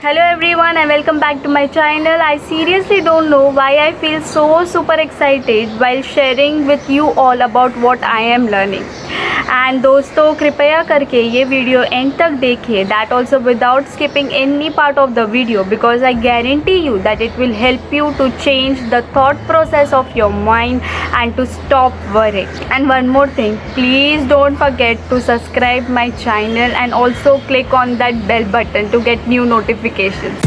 Hello everyone and welcome back to my channel. I seriously don't know why I feel so super excited while sharing with you all about what I am learning. And दोस्तों कृपया करके ये video and तक देखिए, that also without skipping any part of the video, because I guarantee you that it will help you to change the thought process of your mind and to stop worrying. And one more thing, please don't forget to subscribe my channel and also click on that bell button to get new notifications.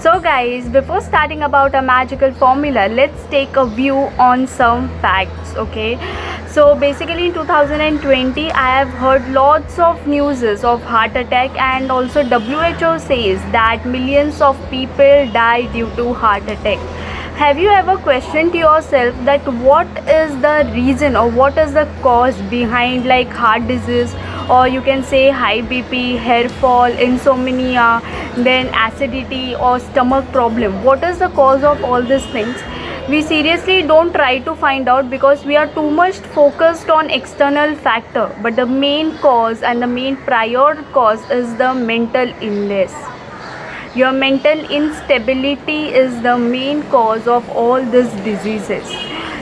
So guys, before starting about a magical formula, let's take a view on some facts, okay? So basically in 2020, I have heard lots of news of heart attack, and also WHO says that millions of people die due to heart attack. Have you ever questioned yourself that what is the reason or what is the cause behind like heart disease, or you can say high BP, hair fall, insomnia, then acidity or stomach problem? What is the cause of all these things? We seriously don't try to find out because we are too much focused on external factor, but the main cause and the main prior cause is the mental illness. Your mental instability is the main cause of all these diseases.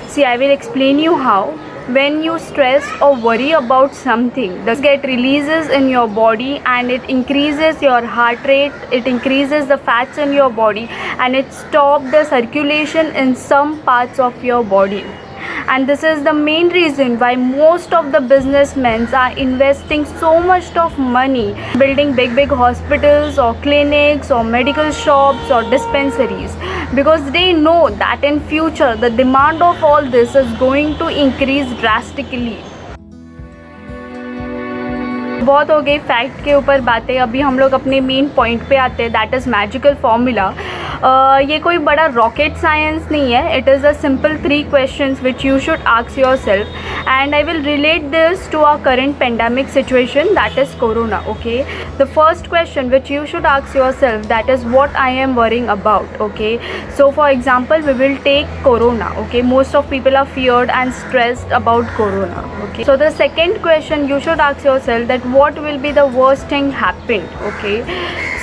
See, I will explain you how. When you stress or worry about something, this get releases in your body and it increases your heart rate, it increases the fats in your body, and it stops the circulation in some parts of your body. And this is the main reason why most of the businessmen are investing so much of money building big hospitals or clinics or medical shops or dispensaries, because they know that in future the demand of all this is going to increase drastically. बहुत हो गई fact के ऊपर बातें, अभी हम लोग अपने मेन पॉइंट पे आते हैं, दैट इज़ मैजिकल फार्मूला. ये कोई बड़ा रॉकेट साइंस नहीं है. It is a simple 3 questions which you should ask yourself, and I will relate this to our current pandemic situation, that is corona. Okay, the first question which you should ask yourself, that is what I am worrying about. Okay, so for example we will take corona. Okay, most of people are feared and stressed about corona. Okay, so the second question you should ask yourself that what will be the worst thing happened. Okay,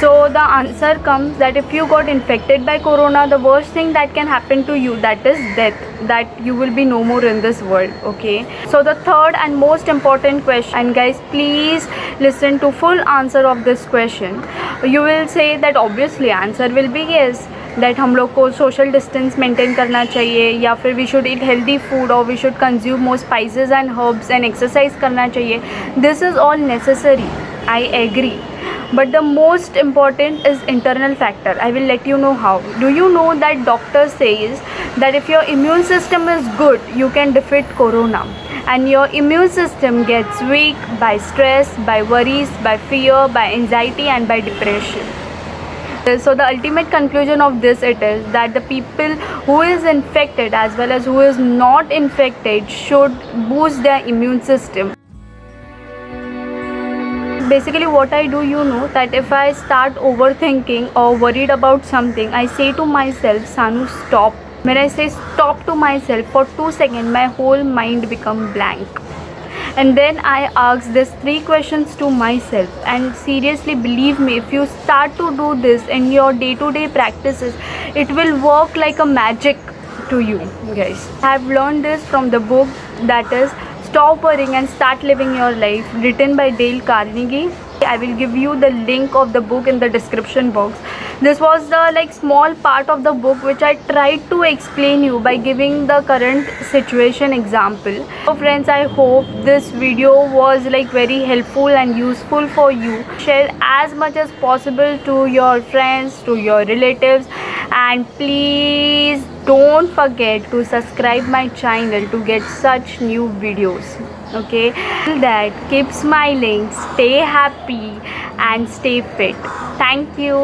so the answer comes that if you got infected by corona, the worst thing that can happen to you, that is death, that you will be no more in this world. Okay, so the third and most important question, and guys please listen to full answer of this question. You will say that obviously answer will be yes, that हम लोग को social distance maintain करना चाहिए, या फिर we should eat healthy food, और we should consume more spices and herbs and exercise करना चाहिए. This is all necessary, I agree, but the most important is internal factor. I will let you know how. Do you know that doctor says that if your immune system is good, you can defeat corona, and your immune system gets weak by stress, by worries, by fear, by anxiety and by depression. So the ultimate conclusion of this it is that the people who is infected as well as who is not infected should boost their immune system. Basically what I do, you know, that if I start overthinking or worried about something, I say to myself, Sanu, stop. When I say stop to myself for 2 seconds, my whole mind become blank. And then I ask these 3 questions to myself, and seriously believe me, if you start to do this in your day-to-day practices, it will work like a magic to you guys. I have learned this from the book that is Stop Worrying and Start Living Your Life, written by Dale Carnegie. I will give you the link of the book in the description box. This was the small part of the book which I tried to explain you by giving the current situation example. So friends, I hope this video was very helpful and useful for you. Share as much as possible to your friends, to your relatives, and please don't forget to subscribe my channel to get such new videos. Okay, till that, keep smiling, stay happy and stay fit. Thank you.